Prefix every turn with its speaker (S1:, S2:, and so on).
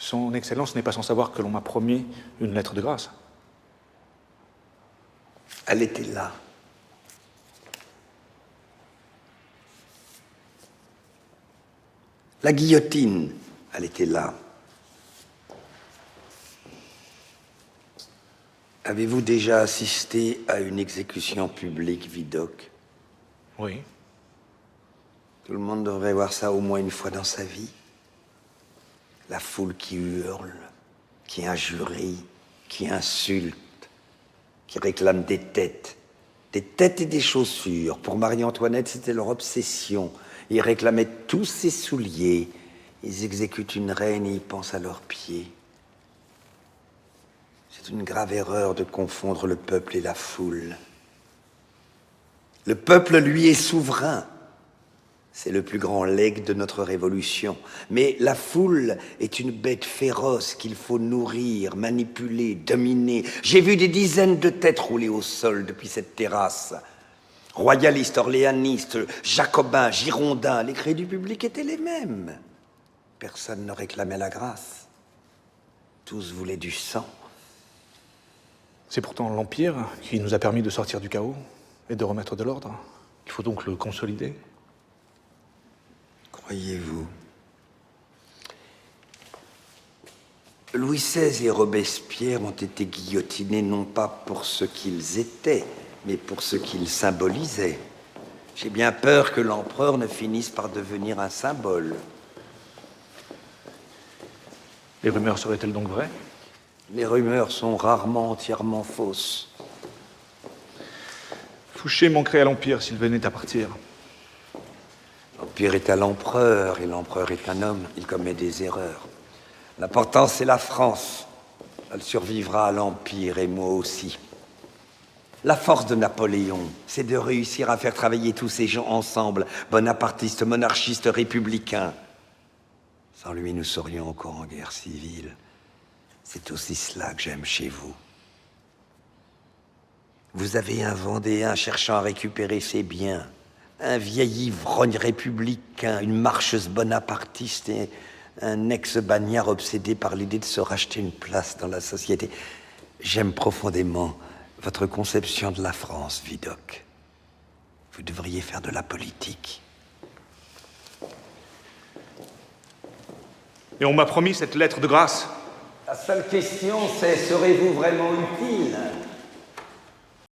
S1: Son Excellence n'est pas sans savoir que l'on m'a promis une lettre de grâce.
S2: Elle était là. La guillotine, elle était là. Avez-vous déjà assisté à une exécution publique, Vidocq?
S1: Oui.
S2: Tout le monde devrait voir ça au moins une fois dans sa vie. La foule qui hurle, qui injurie, qui insulte, qui réclame des têtes et des chaussures. Pour Marie-Antoinette, c'était leur obsession. Ils réclamaient tous ses souliers. Ils exécutent une reine et ils pensent à leurs pieds. C'est une grave erreur de confondre le peuple et la foule. Le peuple, lui, est souverain. C'est le plus grand legs de notre révolution. Mais la foule est une bête féroce qu'il faut nourrir, manipuler, dominer. J'ai vu des dizaines de têtes rouler au sol depuis cette terrasse. Royalistes, orléanistes, jacobins, girondins, les cris du public étaient les mêmes. Personne ne réclamait la grâce. Tous voulaient du sang.
S1: C'est pourtant l'Empire qui nous a permis de sortir du chaos et de remettre de l'ordre. Il faut donc le consolider.
S2: Croyez-vous? Louis XVI et Robespierre ont été guillotinés non pas pour ce qu'ils étaient, mais pour ce qu'ils symbolisaient. J'ai bien peur que l'empereur ne finisse par devenir un symbole.
S1: Les rumeurs seraient-elles donc vraies?
S2: Les rumeurs sont rarement entièrement fausses.
S1: Fouché manquerait à l'Empire s'il venait à partir.
S2: L'Empire est à l'empereur, et l'empereur est un homme. Il commet des erreurs. L'important, c'est la France. Elle survivra à l'Empire, et moi aussi. La force de Napoléon, c'est de réussir à faire travailler tous ces gens ensemble, bonapartistes, monarchistes, républicains. Sans lui, nous serions encore en guerre civile. C'est aussi cela que j'aime chez vous. Vous avez un Vendéen cherchant à récupérer ses biens, un vieil ivrogne républicain, une marcheuse bonapartiste et un ex-bagnard obsédé par l'idée de se racheter une place dans la société. J'aime profondément votre conception de la France, Vidocq. Vous devriez faire de la politique.
S1: Et on m'a promis cette lettre de grâce.
S2: La seule question, c'est serez-vous vraiment utile ?